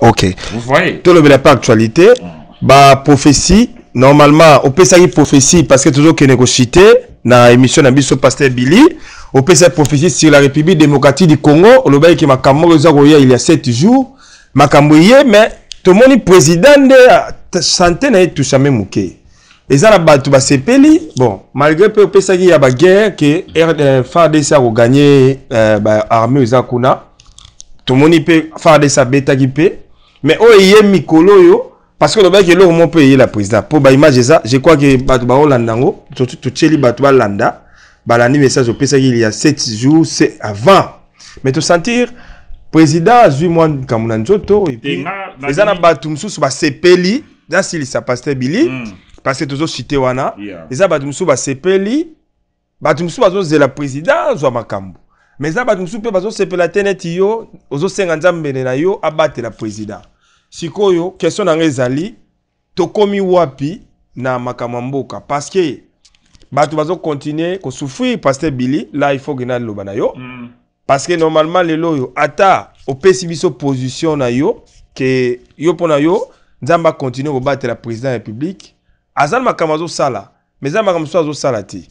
Ok. Vous voyez? Tout le pas actualité. Bah prophétie normalement on peut ça prophétie parce que toujours que négocier na émission na biso pasteur Billy on peut ça prophétie sur la République démocratique du Congo le bail qui m'a il y a 7 jours makamboye mais tout le monde président de santé na tout ça même OK. Et ça la battu ba sepeli bon malgré peu peut ça il y a ba guerre que FARDC a gagné ba armée za kuna tout le monde peut FARDC beta qui peut mais oh yé mikolo yo parce que le bail que l'on peut payer la président pour ba image ça je crois que batu ba Holandango tout cheli batu ba landa ba la message au PSA il y a 7 jours c'est avant mais te sentir président azui moi kamuna njoto et puis les ana batu msusu ba sepeli dans si ça pasteur Billy parce que toujours cité wana les ana batu msusu ba sepeli batu msusu bazo zela président zo makambo mais ça batu msusu pe bazo sepela teneti yo ozo senga nzambe na yo abate la président. Sikoyo, question na ngezali, tokomi wapi na makamamboka parce que batu bazo continuer ko souffrir pasteur Billy là il faut que na loba na yo parce que normalement les loyo ata au pessibiso position na yo que yo pona yo nzamba continuer ko battre la président de la République azal makamazo sala mais za makamso azo sala ti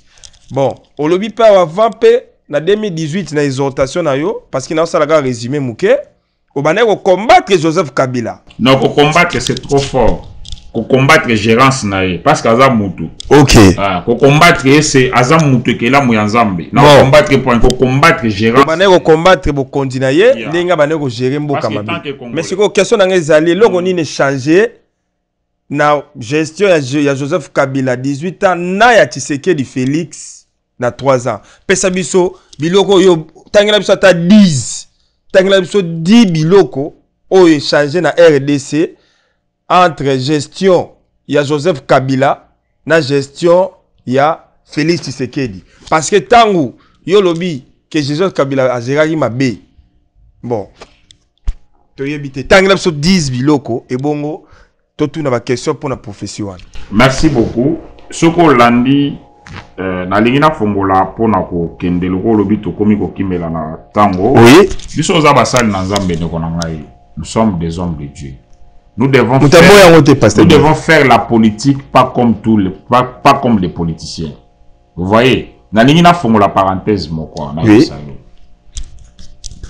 bon au lobby pa avant pe na 2018 na exhortation na yo parce que na sala ga résumé mouké au banner combattre Joseph Kabila. Non, pour combattre c'est trop fort. Pour combattre gérance nae parce qu'Azam Moutou. OK. Ah, pour combattre c'est Azam Moutou qui est là Moyanzambe. Non, combattre pour combattre gérance. Banner combattre pour continuer, linga banner gérer mboka mabi. Mais c'est quoi question dans les alliés, là on y changer na gestion ya Joseph Kabila 18 ans na ya Tshisekedi Félix na 3 ans. Pesa biso biloko yo tangela biso ta 10 tangela biso 10 biloko o échanger na RDC entre gestion ya Joseph Kabila na gestion ya Félix Tshisekedi parce que tangu yo lobi que Joseph Kabila a géré mabe bon to yebite tangela biso 10 biloko et bongo tout na ba question pour la profession. Merci beaucoup. Soko landi na lingina fongola pona ko kendelo ko lobi to komi ko kimela na tango. Oui. Biso za basali na nzambe ne kona ngai. Nous sommes des hommes de Dieu. Nous devons faire la politique pas comme pas comme les politiciens. Vous voyez, na lingina fongola parenthèse moko na oui.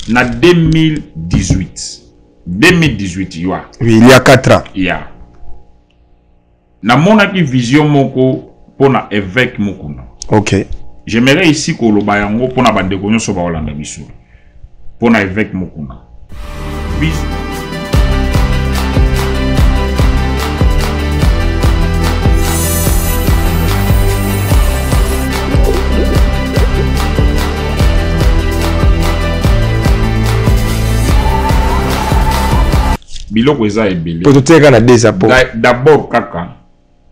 Na 2018 yoa. Oui, il y a 4 ans. Yeah. Na monaki vision moko pona évêque mokuna. OK. J'aimerais ici ko loba yango pona bandeko nyoso ba Holanda biso. Pona évêque mokuna. Biloko eza ebele. Peut-être na des apports. D'abord kaka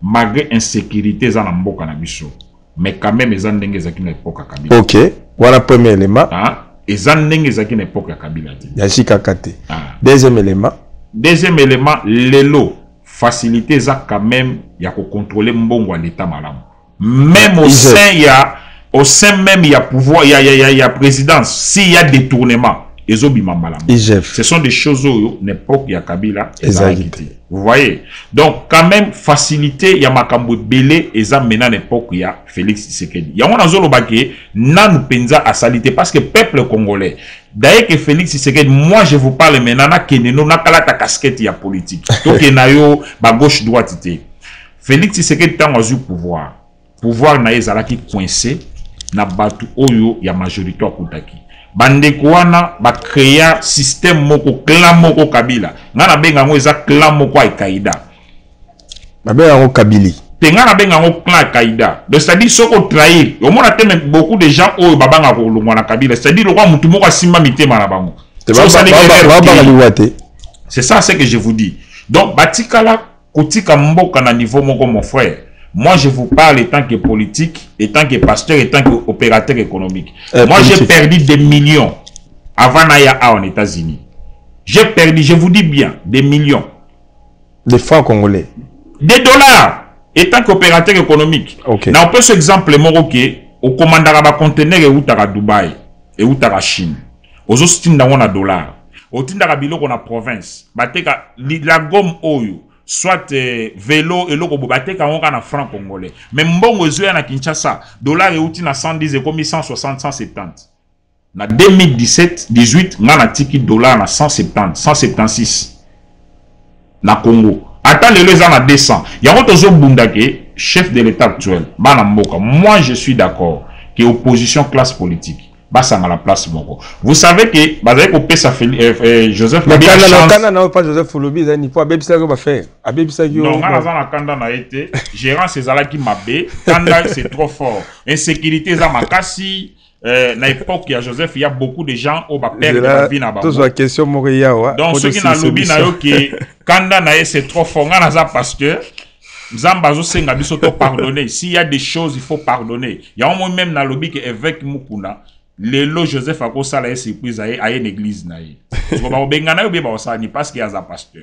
malgré insécurité za na mboka na biso mais quand même eza ndenge ezaki na époque ya Kabila. OK. Voilà premier élément. Ah, eza ndenge ezaki na époque ya Kabila. Ya chikakate. Deuxième élément. Deuxième élément, lelo facilité za quand même ya ko contrôler mbongo à l'état malamu. Même au sein même il y a pouvoir, il y a présidence, s'il y a détournement ce sont des choses où n'importe qui a Kabila. Vous voyez. Donc quand même facilité ya makambo belé et ça maintenant n'importe qui a Félix Tshisekedi. Ya on a zolo baké nan penza à salité parce que peuple congolais. D'ailleurs que Félix Tshisekedi, moi je vous parle maintenant na keneno na kala ta casquette ya politique. Donc nayo ba gauche droite té. Félix Tshisekedi tant azu pouvoir. Pouvoir na ezalaki coincé na batu oyo ya majorité akutaki. Bandeko wana ba créer système moko clan moko Kabila ngana benga ngo eza clan moko Al-Qaïda ba benga ngo Kabili te ngana benga ngo clan Al-Qaïda donc c'est-à-dire soko trahir au moins tellement beaucoup de gens oyo babanga ko longwa na Kabila c'est-à-dire le roi mutu moko asimba mitema na bango c'est ça ce que je vous dis donc batikala kotika mboka na niveau moko mon frère. Moi, je vous parle en tant que politique, en tant que pasteur, en tant qu'opérateur économique. Moi, j'ai perdu des millions avant Naya en États-Unis. J'ai perdu, je vous dis bien, des millions. Des francs congolais. Des dollars, en tant qu'opérateur économique. Okay. On peut ce exemple, au commandant de conteneur et où à Dubaï, et où à Chine. Aux autres, on a dollars. otindaka biloko na province bateka la gomme oyo soit vélo et loko bateka onka na franc congolais mais mbongo ezoya na Kinshasa dollar euti na 110 ekomi 160 170 na 2017 18 ngana tiki dollar na 170 176 na Congo ata lelo eza na 200 yango tozo bundake chef de l'état actuel bana mboka moi je suis d'accord que opposition classe politique basa à la place moko. Vous savez que bazay ko pesa Joseph Kabila Kanda na pas Joseph Folobi ni po abebisa ko ba faire abebisa yo non ngana za na Kanda na été gérant ces ala qui mabé Kanda c'est trop fort insécurité za makasi na époque il y a Joseph il y a beaucoup de gens au ba perdre la vie na ba toute la question moria wa donc ceux qui na lobby na yo que Kanda na c'est trop fort ngana za pasteur Zambazo senga biso to pardonner s'il y a des choses il faut pardonner il y a un même na lobby que évêque Mukuna Lelo Joseph akosala ye surprise à une église na ye. Ko ba obenga na yo be ba osani parce qu'il y a un pasteur.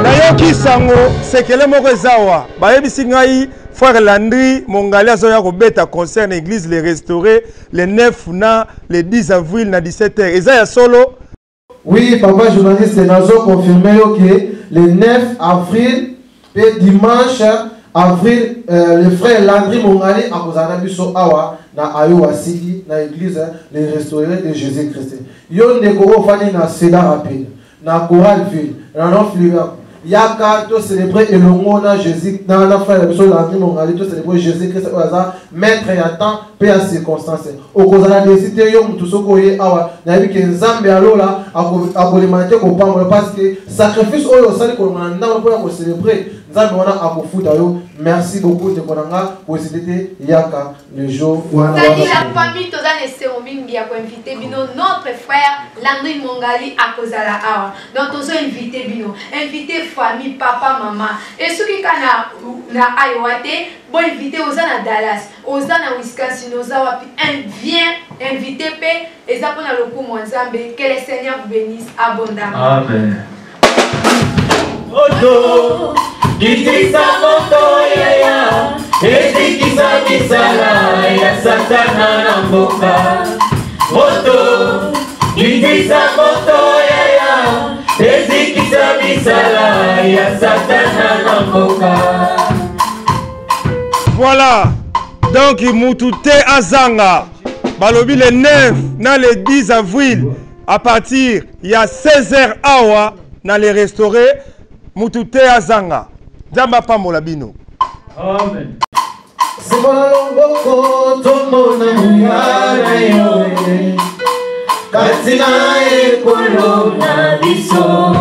nayoki sango sekele moko ezawa bayebisi ngai frère Landry Mongali azoya kobeta concert na église les restaurés le 9 na le 10 avril na 17h eza ya solo. Oui, papa journaliste, nous avons confirmé que le 9 avril et dimanche avril, le frère Landry Mongali a posé awa na Ayowa City, na l'église les restaurés de Jésus-Christ. Yon ne koro fani na Seda Rapide, na Coralville, na Nord-Fleur. Yaka to célébrer et le mot na Jésus, na la frère Landry Mongali to célébrer Jésus-Christ maître et attend paix à circonstances. Au cause de la décité yon tout ce koye awa na bi ke nzambe alola akolimate ko pambo parce que sacrifice oyo sali ko na pour célébrer nzambe wana akofuta yo. Merci beaucoup de konanga pour célébrer yaka le jour wana. La famille toza ne seromingi ya ko inviter bino notre frère Landry Mongali akozala awa. Donc tozo inviter bino, inviter famille papa maman et ceux qui kana na Ayoate bon inviter aux na Dallas, aux na Wisconsin, aux wapi viens inviter paix et ça pour le coup mon Nzambe que le Seigneur vous bénisse abondamment. Amen. Oto kitisa moto yaya ezikisa misala ya satana na mboka. Oto kitisa moto yaya ezikisa misala ya satana na mboka. Voilà, donc Moutouté Azanga, Balobi le 9, dans le 10 avril, à partir, il y a 16h awa, dans les restaurés, Moutouté Azanga. Djamba Pamola Bino. Amen. C'est bon loboko tomona muyara yo katina ekolo na biso.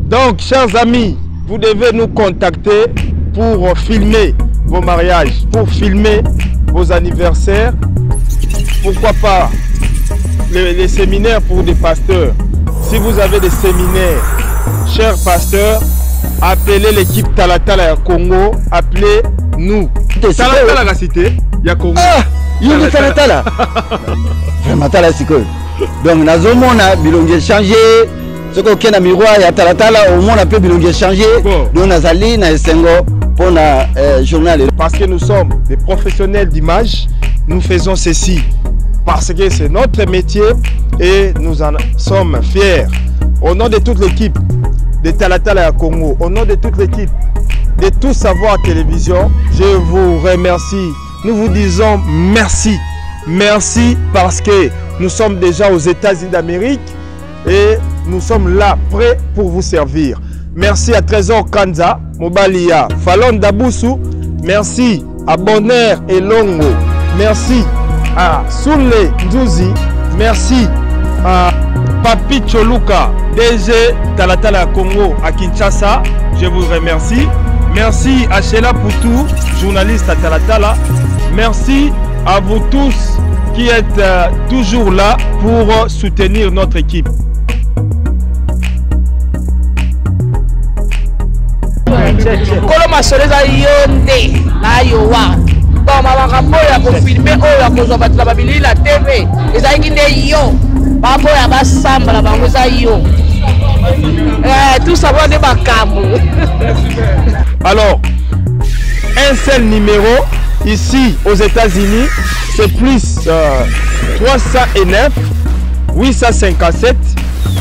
Donc, chers amis, vous devez nous contacter pour filmer vos mariages, pour filmer vos anniversaires. Pourquoi pas les séminaires pour des pasteurs. Si vous avez des séminaires, chers pasteurs, appelez l'équipe Talatala ya Congo, appelez-nous. Talatala la cité, ya Congo. Ah, Yogi Talatala. Vraiment Talatala. Donc, nous avons bilonge changé. Ce qu'on a miroir, il y a Talatala, au moins on peut bilonge changer. Donc, nous avons na Esengo pour le journal. Parce que nous sommes des professionnels d'image, nous faisons ceci. Parce que c'est notre métier et nous en sommes fiers. Au nom de toute l'équipe de Talatala à Congo, au nom de toute l'équipe de Tout Savoir Télévision, je vous remercie. Nous vous disons merci. Merci parce que nous sommes déjà aux États-Unis d'Amérique et nous sommes là, prêts pour vous servir. Merci à Trésor Kanza, Mobalia, Falon Daboussou. Merci à Bonheur et Longo. Merci à Soule Ndouzi. Merci à Papi Choluka, DG Talatala Congo à Kinshasa. Je vous remercie. Merci à Sheila Poutou, journaliste à Talatala. Merci à vous tous qui êtes toujours là pour soutenir notre équipe. Kolo masoleza yonde na yowa ba makambo ya confirmer oyo ya kozwa bato na babili la TV ezalaki nde yo babo ya basamba la bango za yo tout savoir de makambo. Alors un seul numéro ici aux États-Unis, c'est plus 309 857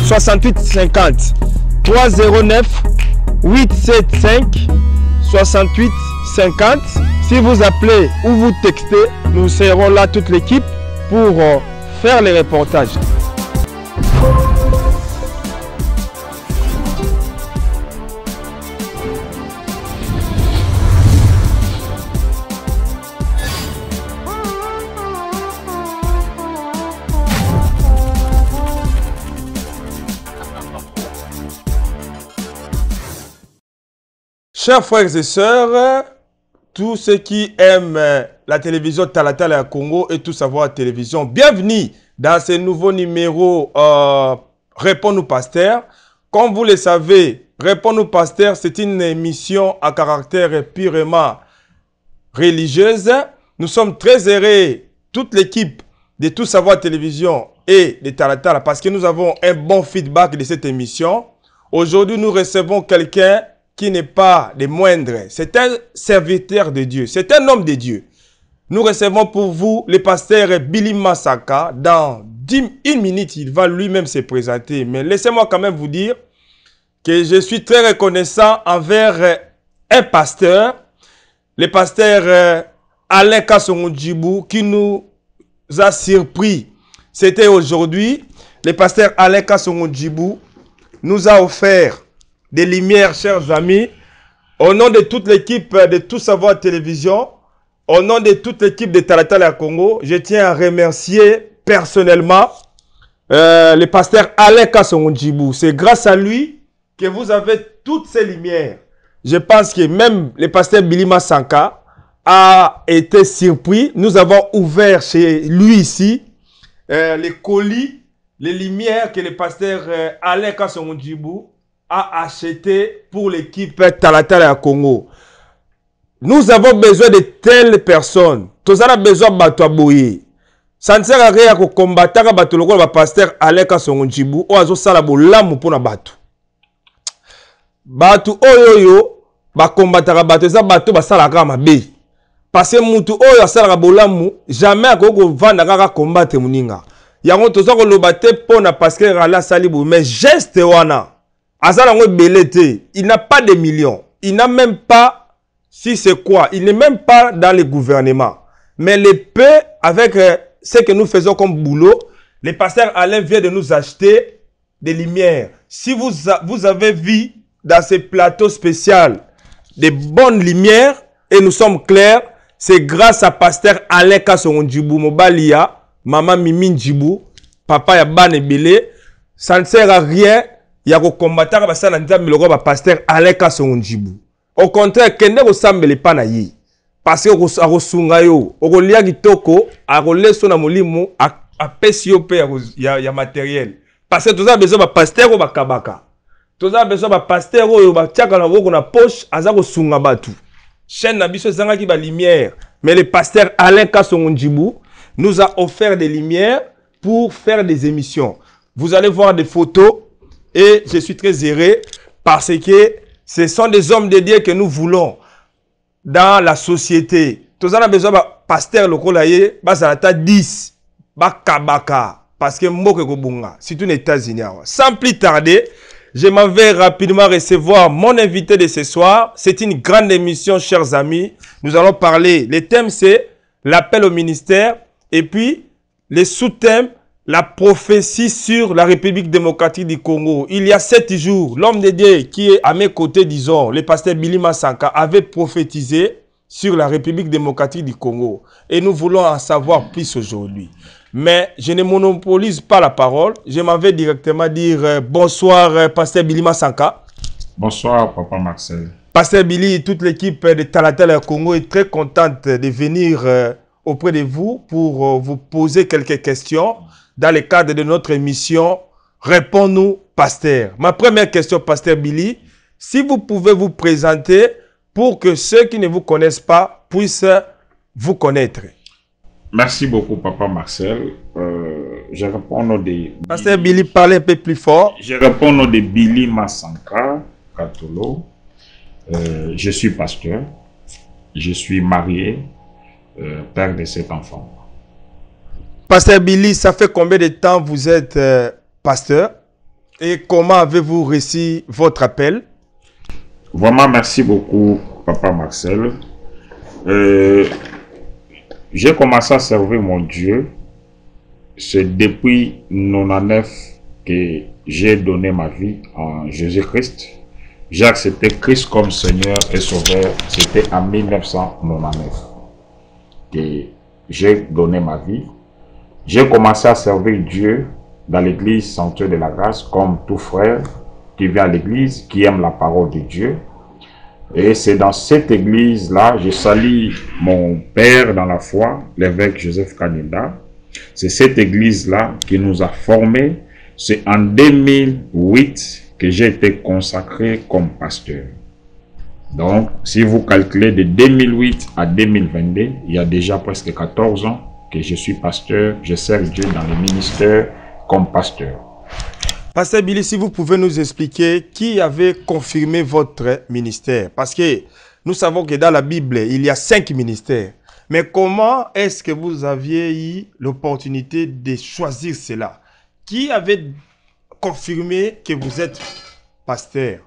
68 50 309 875 68 50. Si vous appelez ou vous textez, nous serons là toute l'équipe pour faire les reportages. Chers frères et sœurs, tous ceux qui aiment la télévision Talatala à Congo et Tout Savoir Télévision, bienvenue dans ce nouveau numéro Réponds-nous Pasteur. Comme vous le savez, Réponds-nous Pasteur, c'est une émission à caractère purement religieuse. Nous sommes très heureux, toute l'équipe de Tout Savoir Télévision et de Talatala, parce que nous avons un bon feedback de cette émission. Aujourd'hui, nous recevons quelqu'un qui n'est pas des moindres. C'est un serviteur de Dieu. C'est un homme de Dieu. Nous recevons pour vous le pasteur Billy Masaka. Dans 1 minute, il va lui-même se présenter. Mais laissez-moi quand même vous dire que je suis très reconnaissant envers un pasteur, le pasteur Alain Kassongo-Djibou, qui nous a surpris. C'était aujourd'hui. Le pasteur Alain Kassongo-Djibou nous a offert des lumières, chers amis. Au nom de toute l'équipe de Tout Savoir Télévision, au nom de toute l'équipe de Talatala Congo, je tiens à remercier personnellement le pasteur Alain Kassongo-Djibou. C'est grâce à lui que vous avez toutes ces lumières. Je pense que même le pasteur Billy Masaka a été surpris. Nous avons ouvert chez lui ici les colis, les lumières que le pasteur Alain Kassongo-Djibou a acheté pour l'équipe Talatala à Congo. Nous avons besoin de telles personnes. Tous avons besoin de Batoaboye. Ça ne sert à rien de combattre le pasteur Alain Kassongo-Djibou ou azo sala bolamu pour na batu. Batu oyoyo ba combattre batu za batu ba sala kama be. Parce que mutu oyo sala bolamu jamais akoko vanda kaka combattre muninga. Yango toza ko lobate pona pasteur Alain Salibu mais geste wana il n'a pas de millions. Il n'a même pas, si c'est quoi, il n'est même pas dans le gouvernement. Mais le peu, avec ce que nous faisons comme boulot, le pasteur Alain vient de nous acheter des lumières. Si vous avez vu dans ce plateau spécial des bonnes lumières, et nous sommes clairs, c'est grâce à pasteur Alain Kassongo-Djibou, Mobalia, maman Mimi Djibou, papa Yaban Ebele. Ça ne sert à rien ya ko combattre ba sana nzambe loko ba pasteur Alain Kasongo Djibou. Au contraire, kende ko sambele pa na ye. Parce que akosunga yo, okolia kitoko, akoleso na molimo, apesi yo pe ya matériel. Parce que tout ça besoin ba pasteur ou ba kabaka. Tout ça besoin ba pasteur ou ba tiaka na boko na poche, aza ko sunga batu. Chaîne na biso zanga ki ba lumière. Mais le pasteur Alain Kasongo Djibou nous a offert des lumières pour faire des émissions. Vous allez voir des photos et je suis très heureux parce que ce sont des hommes de Dieu que nous voulons dans la société. Tous on a besoin de pasteur lokolaye, bazalata 10, bakabaka, parce que mboke kobunga, surtout aux États-Unis. Sans plus tarder, je m'en vais rapidement recevoir mon invité de ce soir. C'est une grande émission, chers amis. Nous allons parler. Le thème, c'est l'appel au ministère et puis les sous-thèmes, la prophétie sur la République démocratique du Congo. Il y a 7 jours, l'homme de Dieu qui est à mes côtés, disons, le pasteur Billy Masanka, avait prophétisé sur la République démocratique du Congo. Et nous voulons en savoir plus aujourd'hui. Mais je ne monopolise pas la parole. Je m'en vais directement dire bonsoir, pasteur Billy Masanka. Bonsoir, papa Marcel. Pasteur Billy, toute l'équipe de Talatala Congo est très contente de venir auprès de vous pour vous poser quelques questions. Dans le cadre de notre émission, réponds-nous, pasteur. Ma première question, pasteur Billy, si vous pouvez vous présenter pour que ceux qui ne vous connaissent pas puissent vous connaître. Merci beaucoup, papa Marcel. Je réponds au nom de... Pasteur Billy, parlez un peu plus fort. Je réponds au nom de Billy Masanka Katolo. Je suis pasteur. Je suis marié, père de 7 enfants. Pasteur Billy, ça fait combien de temps vous êtes pasteur et comment avez-vous reçu votre appel? Vraiment, merci beaucoup, papa Marcel. J'ai commencé à servir mon Dieu. C'est depuis 99 que j'ai donné ma vie en Jésus-Christ. J'ai accepté Christ comme Seigneur et Sauveur. C'était en 1999 que j'ai donné ma vie. J'ai commencé à servir Dieu dans l'église Sanctuaire de la Grâce comme tout frère qui vient à l'église, qui aime la parole de Dieu. Et c'est dans cette église-là, je salue mon père dans la foi, l'évêque Joseph Kanenda. C'est cette église-là qui nous a formés. C'est en 2008 que j'ai été consacré comme pasteur. Donc, si vous calculez de 2008 à 2022, il y a déjà presque 14 ans que je suis pasteur, je sers Dieu dans le ministère comme pasteur. Pasteur Billy, si vous pouvez nous expliquer qui avait confirmé votre ministère. Parce que nous savons que dans la Bible, il y a 5 ministères. Mais comment est-ce que vous aviez eu l'opportunité de choisir cela? Qui avait confirmé que vous êtes pasteur?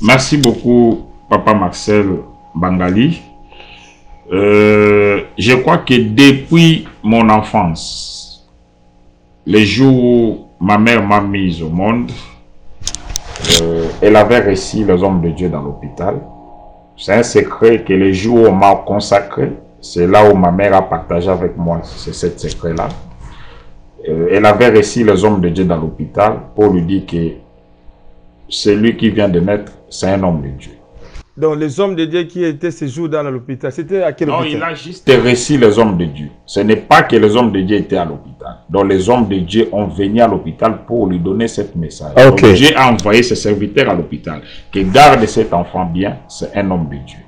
Merci beaucoup, papa Marcel Bangali. Je crois que depuis mon enfance, les jours où ma mère m'a mise au monde, elle avait reçu les hommes de Dieu dans l'hôpital. C'est un secret que les jours où on m'a consacré, c'est là où ma mère a partagé avec moi, c'est ce secret-là. Elle avait reçu les hommes de Dieu dans l'hôpital pour lui dire que celui qui vient de naître, c'est un homme de Dieu. Donc les hommes de Dieu qui étaient ces jours dans l'hôpital, c'était à quel hôpital? Non, il a juste reçu les hommes de Dieu. Ce n'est pas que les hommes de Dieu étaient à l'hôpital. Donc les hommes de Dieu ont venu à l'hôpital pour lui donner ce message. Okay. Donc Dieu a envoyé ses serviteurs à l'hôpital. Que garde cet enfant bien, c'est un homme de Dieu.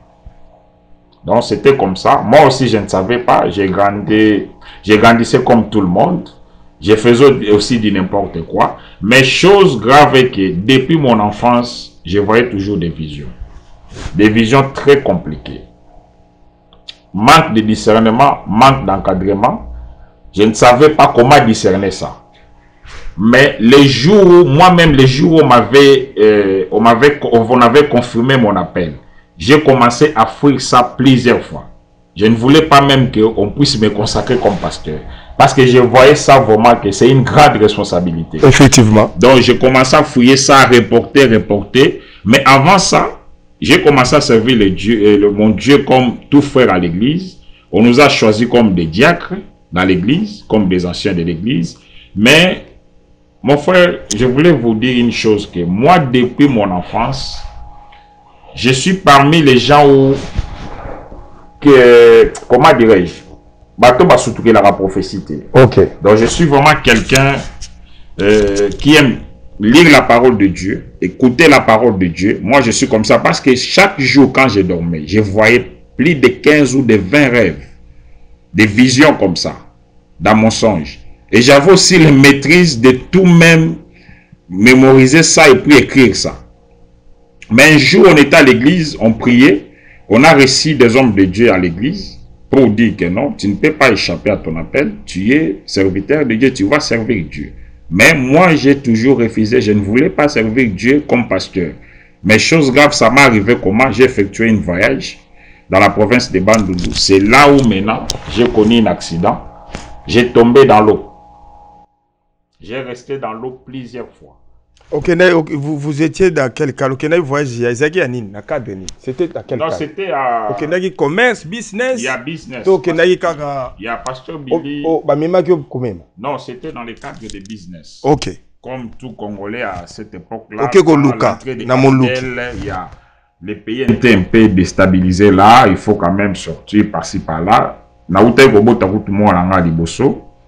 Donc c'était comme ça. Moi aussi je ne savais pas. J'ai grandissé comme tout le monde. Je faisais aussi du n'importe quoi. Mais chose grave est que depuis mon enfance, je voyais toujours des visions. Des visions très compliquées. Manque de discernement, manque d'encadrement. Je ne savais pas comment discerner ça. Mais les jours où, moi-même, les jours où on avait confirmé mon appel, j'ai commencé à fuir ça plusieurs fois. Je ne voulais pas même qu'on puisse me consacrer comme pasteur. Parce que je voyais ça vraiment que c'est une grande responsabilité. Effectivement. Donc, j'ai commencé à fouiller ça, à reporter. Mais avant ça, j'ai commencé à servir mon Dieu comme tout frère à l'église. On nous a choisis comme des diacres dans l'église, comme des anciens de l'église. Mais Mon frère, je voulais vous dire une chose, que moi, depuis mon enfance, je suis parmi les gens où, comment dirais-je, bateau va soutenir la prophétie. Ok. Donc je suis vraiment quelqu'un qui aime lire la parole de Dieu, écouter la parole de Dieu. Moi, je suis comme ça parce que chaque jour, quand je dormais, je voyais plus de 15 ou de 20 rêves, des visions comme ça, dans mon songe. Et j'avais aussi la maîtrise de tout même mémoriser ça et puis écrire ça. Mais un jour, on était à l'église, on priait, on a reçu des hommes de Dieu à l'église pour dire que non, tu ne peux pas échapper à ton appel, tu es serviteur de Dieu, tu vas servir Dieu. Mais moi, j'ai toujours refusé, je ne voulais pas servir Dieu comme pasteur. Mais chose grave, ça m'est arrivé comment j'ai effectué un voyage dans la province de Bandundu. C'est là où maintenant, j'ai connu un accident. J'ai tombé dans l'eau. J'ai resté dans l'eau plusieurs fois. Ok, vous étiez dans quel cas? Ok, voyage, c'était dans quel cas? Non, c'était à... Ok, commerce, business. Il y a business. Ok, il y a pasteur Billy. Non, c'était dans le cadre de business. Ok. Comme tout Congolais à cette époque-là. Ok, il y a les pays étaient un peu déstabilisés là. Il faut quand même sortir par-ci par-là.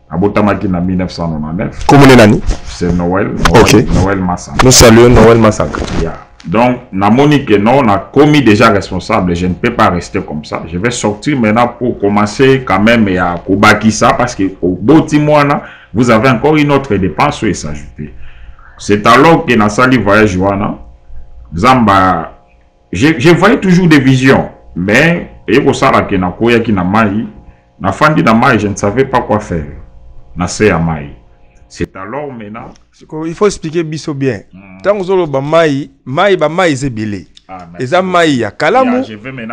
Abotamaki en 1999. Comment est l'année? C'est Noël. Noël Massacre. Nous saluons Noël Massacre. Yeah. Donc, na Monique, non, on a commis déjà responsable. Je ne peux pas rester comme ça. Je vais sortir maintenant pour commencer quand même à Kobaki ça parce que au Botimouana, vous avez encore une autre dépense et s'ajouter. C'est alors que dans Sali voyage Zamba, je voyais toujours des visions, mais et pour ça là que na koya ki na mai, na fandi na mai, je ne savais pas quoi faire. C'est alors maintenant. Il faut expliquer biso bien. Tant que vous avez mai zébélé. Eza mai ya kalamu,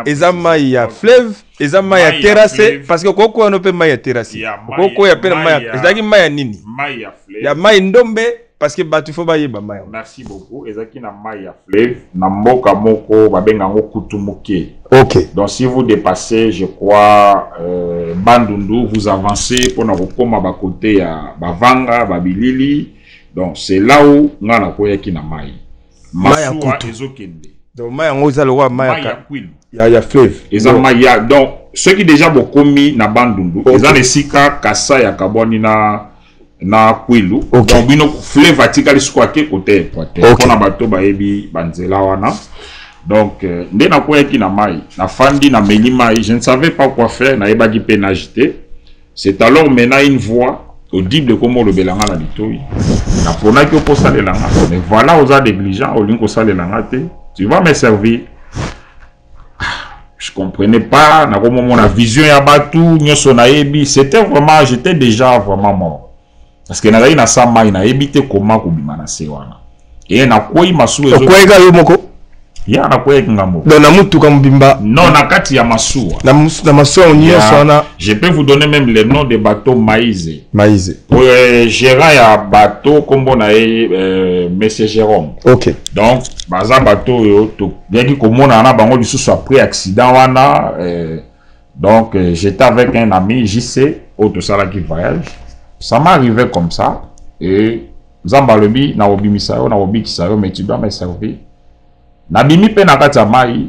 eza mai ya fleuve, eza mai ya terrasse parce que koko on peut mai ya terrasse. Koko ya pena mai, ezaki mai ya nini? Mai ya fleuve. Ya mai ndombe parce que batu faut baye ba mai. Merci beaucoup. Ezaki na mai ya fleuve, na mboka moko babenga ngo kutumuke. OK. Donc si vous dépassez, je crois Bandundu, vous avancez pour na kokoma ba côté ya Bavanga, Babilili. Donc c'est là où ngana koyaki na mai. Masuwa ezokende. Donc mai ngoza le roi mai ya ya fleuve. Donc ceux qui déjà bokomi na Bandundu, ils ont esika kasa ya kaboni na Kwilu. Donc bino fleuve atikali squatter côté équateur. Pona bato baebi banzela wana. Donc nde na koyaki na mai, na fandi na meli mai, je ne savais pas quoi faire, na ebaki pe nagiter. C'est alors maintenant une voix audible comme le belanga na litoi. Na pona ki oposa le langa. Mais voilà aux négligents au linko sale langa te. Tu vas me servir. Je comprenais pas, na comme mon vision ya batu, nyoso na ebi, c'était vraiment, j'étais déjà vraiment mort. Parce que na na sama ina ebité comment kubima na se wana. Et na koi masu ezo. Kwa ega yo moko. Ya na koi ngamo. Donc na mutu kambimba. Non, na kati ya masuwa. Na masuwa nyoso wana. Je peux vous donner même les noms des bateaux Maïse. Maïse. Gérant ya bateau comme on a Monsieur Jérôme. OK. Donc baza bateau yo to bien ki komona na bango lisusu après accident wana donc j'étais avec un ami JC auto sala qui voyage. Ça m'est arrivé comme ça et Zambalobi na obimisa yo na obikisa yo mais tu dois me servir. Na bimi pe na kati ya mai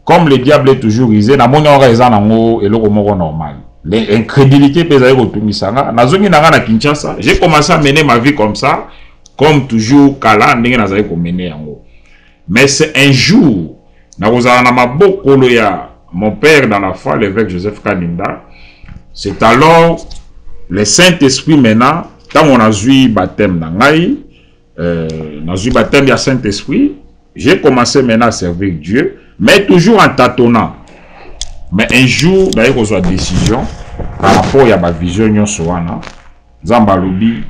comme le diable est toujours risé na moni ora eza nango eloko moko normal. L'incrédulité peut aller retomber na zongi na Kinshasa. J'ai commencé à mener ma vie comme ça, comme toujours kala ndenge nazali ko mener yango. Mais c'est un jour na kozala na maboko ya mon père dans la foi l'évêque Joseph Kaninda. C'est alors le Saint-Esprit maintenant quand on a eu baptême na ngai na eu baptême ya Saint-Esprit, j'ai commencé maintenant à servir Dieu, mais toujours en tâtonnant. Mais un jour, d'ailleurs, on a une décision par rapport à ma vision, Zambalobi,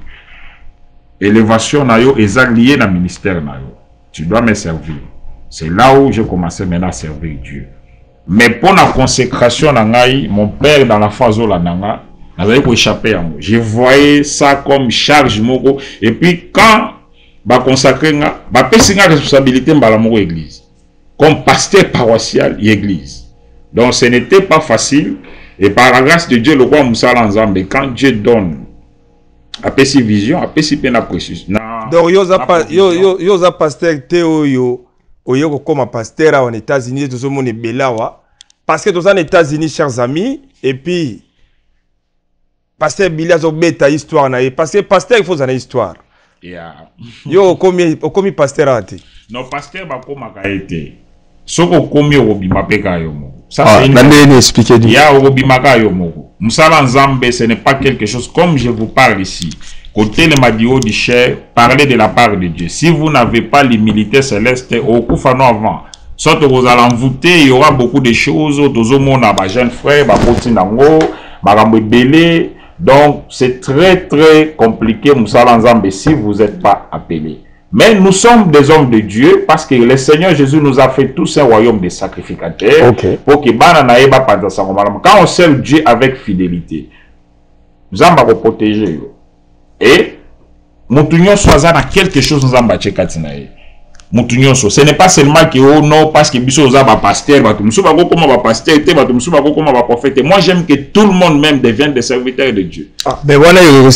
élévation est liée dans le ministère. Tu dois me servir. C'est là où j'ai commencé maintenant à servir Dieu. Mais pour la consécration, mon père dans la phase où j'avais échappé à moi. Je voyais ça comme charge. Et puis quand je consacré, je pèse une responsabilité dans l'église. Comme pasteur paroissial de l'église. Donc ce n'était pas facile. Et par la grâce de Dieu, le roi Moussa Lanzambe, quand Dieu donne à Pessi vision, à Pessi pena précieux, na Donc yo za pasteur te oyo oyo comme pasteur en États-Unis tout ce monde est belawa parce que tous en États-Unis chers amis et puis pasteur Billy a beta histoire na parce que pasteur il faut une histoire. Yo komi pasteur ate. Non pasteur ba koma ka été. Soko komi obima peka yo mo. Ça c'est une expliquer du. Ya obima ka yo mo. Musala Nzambe ce n'est pas quelque chose comme je vous parle ici. Côté le madio du cher, parlez de la part de Dieu. Si vous n'avez pas l'humilité céleste, au coup avant. Soit vous allez envoûter, il y aura beaucoup de choses. Tous au monde, ma jeune frère, ma petite nango, ma belé. Donc c'est très très compliqué, Moussala Nzambe, si vous n'êtes pas appelé. Mais nous sommes des hommes de Dieu parce que le Seigneur Jésus nous a fait tous un royaume de sacrificateurs. Okay. Pour que quand on sert Dieu avec fidélité, nous allons protéger. Et Moutounion soit dans quelque chose nous allons battre Katinae. Moutounion, ce n'est pas seulement que oh non parce que biso za ba pasteur, ba tumsu ba comment ba pasteur, ba tumsu ba comment ba prophète. Moi j'aime que tout le monde même devienne des serviteurs de Dieu. Ah mais voilà yo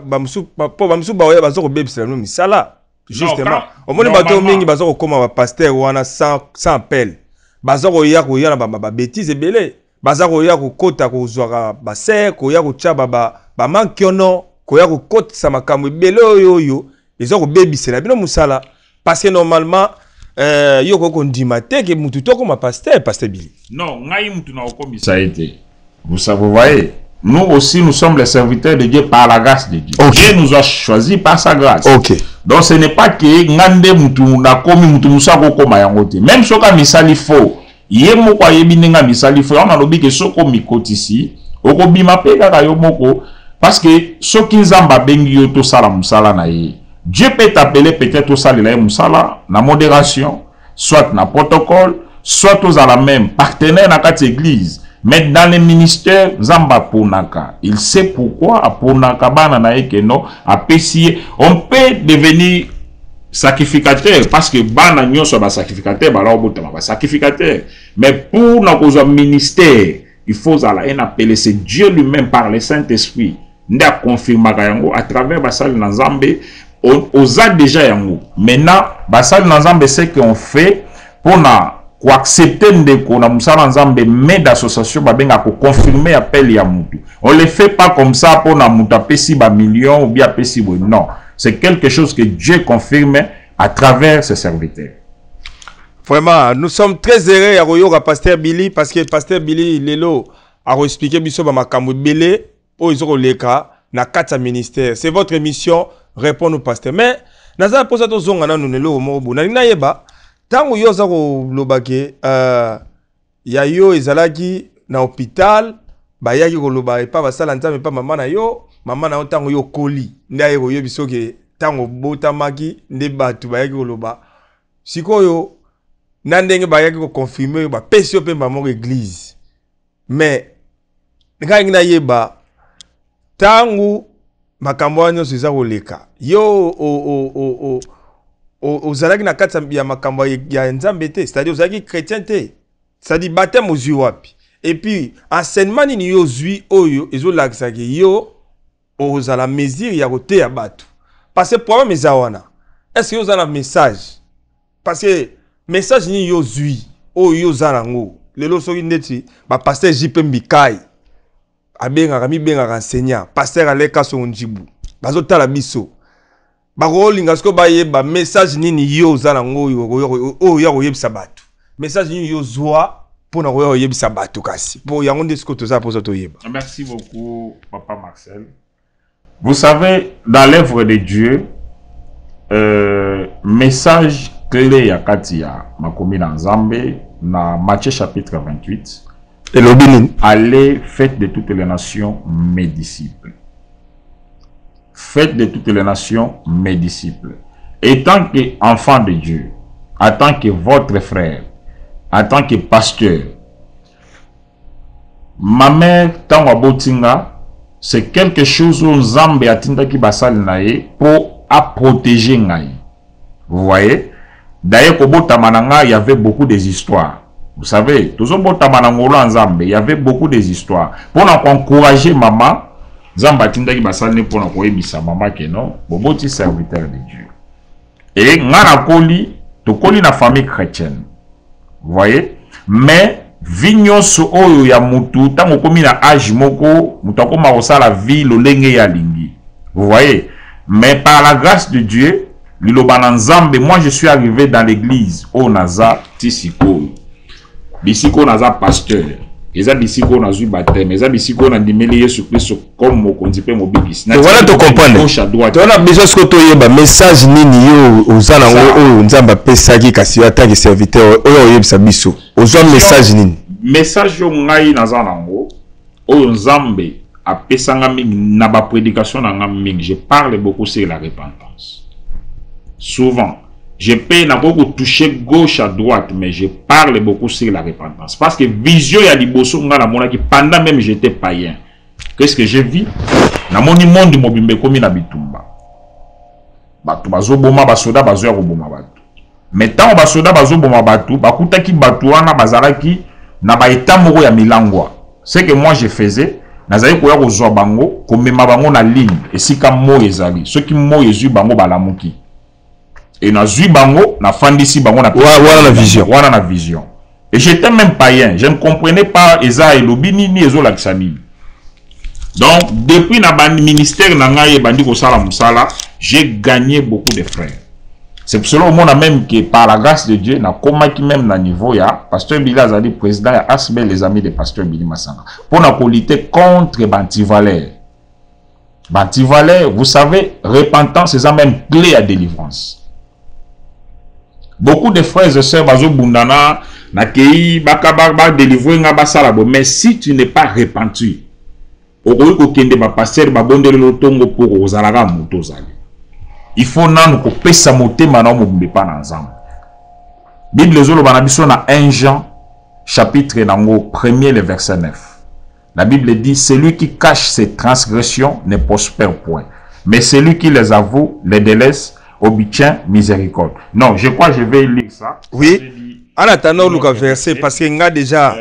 ba msu po ba msu ba oya bazo ko bebisa no misala. Justement. Au moins bato mingi bazo ko comment ba pasteur wana sans appel. Bazo ko ya na ba bêtise belé. Bazo ko ya ko kota ko zwaka ba ser ko ya ko cha ba mankiono ko ya ko kota sa makambo belé yo. Ils ont bébé c'est la bien musala parce que normalement yo ko ndima te que mutu to comme pasteur Billy. Non, ngai mutu na comme ça a été. Vous voyez, nous aussi nous sommes les serviteurs de Dieu par la grâce de Dieu. Okay. Dieu nous a choisi par sa grâce. OK. Donc ce n'est pas que ngande mutu na komi mutu musa ko koma yangote. Même soka misali fo, yemo kwa yebininga misali fo, on a lobi que soko mikotisi, oko bima pe kaka yo moko parce que soki nzamba bengi yo to sala musala na ye. Dieu peut t'appeler peut-être au salut musala, na modération, soit na protocole, soit aux à la même partenaire dans cette église. Mais dans les ministères, Zamba Ponaka, il sait pourquoi à Ponaka banana que non, à Pessier, on peut devenir sacrificateur parce que banana soit ba sacrificateur, ba là ba sacrificateur. Mais pour notre ministère, il faut appeler c'est Dieu lui-même par le Saint-Esprit. N'a confirmé à travers Basal Nzambe. On a déjà yango. Maintenant, basal Nzambe c'est qu'on fait pour accepter de na musala Nzambe mais d'association ba benga ko confirmer appel ya mutu. On le fait pas comme ça pour na muta pesi ba million ou bien pesi bo. Non, c'est quelque chose que Dieu confirme à travers ses serviteurs. Vraiment, nous sommes très heureux à royo pasteur Billy parce que pasteur Billy lelo a expliqué biso ba makambo belé po izoko leka na kata ministère. C'est votre émission. Répondre au pasteur. Mais, naza posa to zonga na nunelo mobo. Na yeba, tango yo za ko lobake, ya yo ezalaki na hôpital, ba yaki ko loba e pa basala nzambe pa mama na yo tango yo koli. Nda yo biso ke tango botamaki nde batu ba yaki ko loba. Sikoyo na ndenge ba yaki ko confirmer ba pesi yo pe mama église. Mais ngai na yeba tango makambo wanyo siza koleka yo ozalaki na kati ya makambo ya nzambe te c'est-à-dire ozalaki chrétien te c'est-à-dire baptême ozwi wapi et puis enseignement nini yo ozwi oyo ezolakisaki yo ozala mesure ya koteya bato parce que problème eza wana est-ce que ozala message parce que message nini yo ozwi oyo oza nango lelo soki ndeti bapasteur JP Mbikai abenga mibengaka enseignant pasteur aleka so njibu bazotala biso bakolinga siko bayeba message nini yo oza nango oyo ya koyebisa bato message nini yo zwa mpona koyebisa bato kasi po yango nde siko toza posa toyeba. Merci beaucoup Papa Marcel. Vous savez dans l'œuvre de Dieu message clé ya kati ya makomi na Nzambe na Matthieu chapitre 28. Allez, faites de toutes les nations mes disciples. Faites de toutes les nations mes disciples. Et tant qu'enfant de Dieu, en tant que votre frère, en tant que pasteur, ma mère, tant Botinga, c'est quelque chose où Nzambe atinda ki basal nae pour protéger nae. Vous voyez? D'ailleurs, au Botamananga, il y avait beaucoup des histoires. Vous savez, il y avait beaucoup des histoires. Pour encourager maman, Zamba tindaki basali pour na koyebisa mama ke non boboti serviteur de Dieu. Et ngana koli to koli na famille chrétienne. Vous voyez? Mais vignoso oyo ya mutu tango komi na âge moko mutako marosa la vie lolenge ya lingi. Vous voyez? Mais par la grâce de Dieu, liloba nzambe, moi je suis arrivé dans l'église au naza tisiko. Bisiko naza pasteur. Eza bisiko na zui baptême, eza bisiko na ndimeli Yesu Kristo comme mokonzi pe mobikisi. Voilà to comprendre. Tu as besoin ce que tu yeba message nini yo ozana o nzamba pesaki kasi ataki serviteur oyo yebisa biso. Ozwa message nini? Message yo ngai nazana ngo oyo nzambe apesanga mingi na ba prédication na nga mingi. Je parle beaucoup sur la repentance. Souvent je peux n'a pas toucher gauche à droite, mais je parle beaucoup sur la repentance. Parce que vision ya liboso nga la mona qui pendant même j'étais païen. Qu'est-ce que j'ai vu? Na moni monde mobimbe komi na bitumba. Batu bazo boma basoda bazo ya boma batu. Maintenant basoda bazo boma batu, bakutaki batu wana bazaraki na ba état moko ya milangwa. Ce que moi je faisais, nazali koya kozwa bango, komema bango na ligne, esika mo ezali. Ceux qui mo ezu bango balamuki. Et na zui bango, na fandisi bango na la vision. Wana na vision. Et j'étais même païen. Je ne comprenais pas Eza et Lobini ni Ezo Laksami. Donc, depuis na ministère na ngaye bandi ko sala musala, j'ai gagné beaucoup de frères. C'est pour cela au monde même que par la grâce de Dieu, na koma qui même na niveau ya pasteur Billy Azali président ya ASB les amis de pasteur Billy Massanga. Pour na lutter contre Bantivalère. Bantivalère, vous savez, repentance c'est même clé à délivrance. Beaucoup de frères et sœurs bazo bundana na kei bakaba délivrer nga basalabo, mais si tu n'es pas repenti okoyi kokende ba pasteur ba bondele lotongo pour ozalaka moto zali. Il faut nanu ko pesa motema na mobimbe pa na nzambe. Bible zolo bana biso na 1 Jean chapitre nango 1er le verset 9. La Bible dit celui qui cache ses transgressions ne prospère point, mais celui qui les avoue les délaisse obtient miséricorde. Non, je crois que je vais lire ça. Oui. En attendant le verset, parce que nga déjà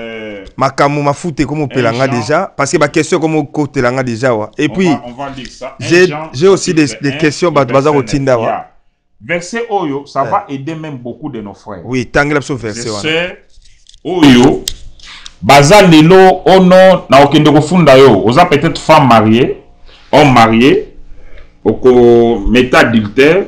makamu mafute comme on nga déjà, parce que ma question comme on côté nga déjà et puis on va lire ça. J'ai aussi des questions bazar otinda wa. Verset oyo, ça va aider même beaucoup de nos frères. Oui, tangela so verset wa. Oyo bazar lelo ono na okende ko funda yo, oza peut-être femme mariée, homme marié, oko méta adultère.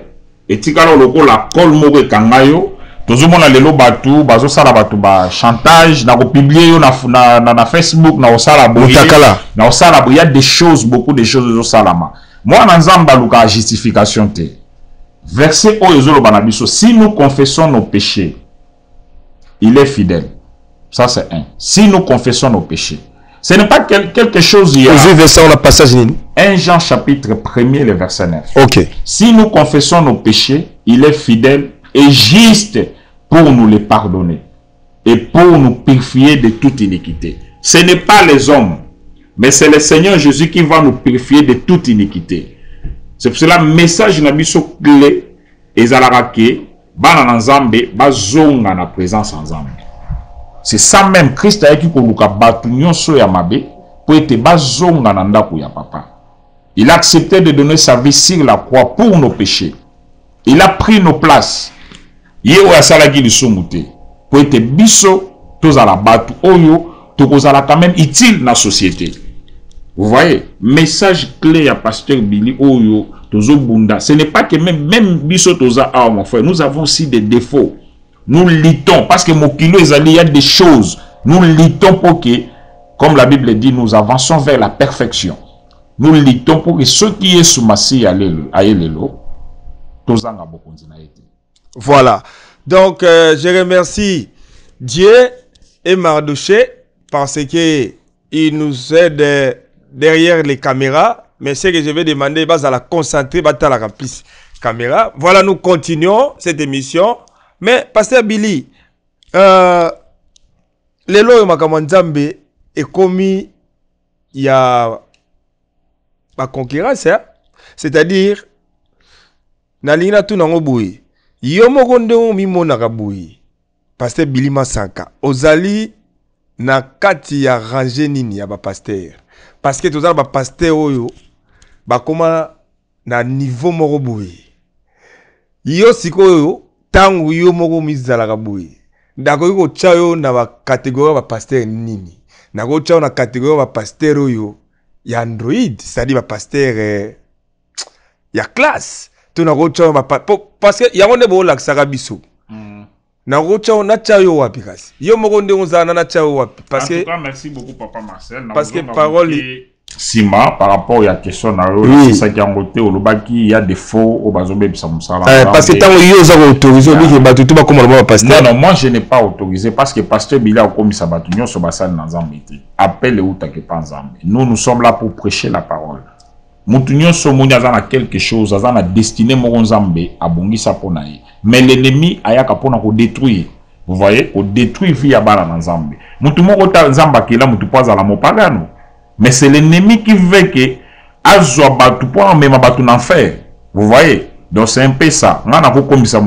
Et tikalo loko la kol moko kangayo tozomona lelo batu bazo sala batu ba chantage na ko publier yo na Facebook na osala boye na osala boye, il y a des choses, beaucoup de choses zo salama. Moi na nzamba luka justification te. Verset oyo zolo banabiso, si nous confessons nos péchés, il est fidèle. Ça c'est un. Si nous confessons nos péchés, ce n'est pas quelque chose hier. On a passage 1 Jean chapitre 1er le verset 9. Ok. Si nous confessons nos péchés, il est fidèle et juste pour nous les pardonner et pour nous purifier de toute iniquité. Ce n'est pas les hommes, mais c'est le Seigneur Jésus qui va nous purifier de toute iniquité. C'est pour cela le message n'a biso clé et zalarake bana nzambe bazonga na présence ensemble. C'est ça même Christ a qui koluka batu nyonso ya mabe pour être bazonga na ndako ya papa. Il a accepté de donner sa vie sur la croix pour nos péchés. Il a pris nos places. Yeo ya salaki lisumute pour être biso tozala batu oyo tokozala quand même utile na société. Vous voyez, message clé à pasteur Billy oyo tozo bunda. Ce n'est pas que même biso toza ah mon frère, nous avons aussi des défauts. Nous luttons parce que mon kilo il y a des choses. Nous luttons pour que, comme la Bible dit, nous avançons vers la perfection. Nous luttons pour que ceux qui est sous Massi aillelo, tozanga bokonzi na été. Voilà. Donc je remercie Dieu et Mardoché parce que il nous aide derrière les caméras. Mais ce que je vais demander, à la concentrer, à la plus caméra. Voilà, nous continuons cette émission. Mais pasteur Billy, les lois Makamanzambe est commis il y a la concurrence, hein? C'est-à-dire nalina tu nango boui yomogondo mimona kaboui pasteur Billy Masanka ozali na kati ya ranger nini ya ba pasteur parce que tozala ba pasteur oyo ba koma na niveau moko boye yo sikoyo tangu yo moko mizala boye ndako ko chayo na ba catégorie ba pasteur nini na ko chayo na catégorie ba pasteur oyo ya android c'est-à-dire ba pasteur ya classe to na ko chayo parce que yango ne bo laksaka biso na ko chayo na chayo wapi kasi yo moko ndenge za na chayo wapi parce que en tout cas merci beaucoup papa Marcel parce que parole Sima par rapport à la question c'est ça qui a ngoté au lobaki il y a des faux au bazombe bisamsala parce que tant yo za autorisé obi ba tout ba comme le pasteur non moi je n'ai pas autorisé parce que pasteur Bila a commis sa batunyo so basal na nzambe appelle ou ta ke pas nzambe nous sommes là pour prêcher la parole mutunyo so monya za na quelque chose za na destiné mo nzambe abongisa pona ye mais l'ennemi ayaka pona ko détruire vous voyez ko détruire via bala na nzambe mutu moko ta nzamba kila mutu poza la mopagano. Mais c'est l'ennemi qui veut que Azwa Batu pour même Batu en enfer. Vous voyez? Donc c'est un peu ça. On a comme ça.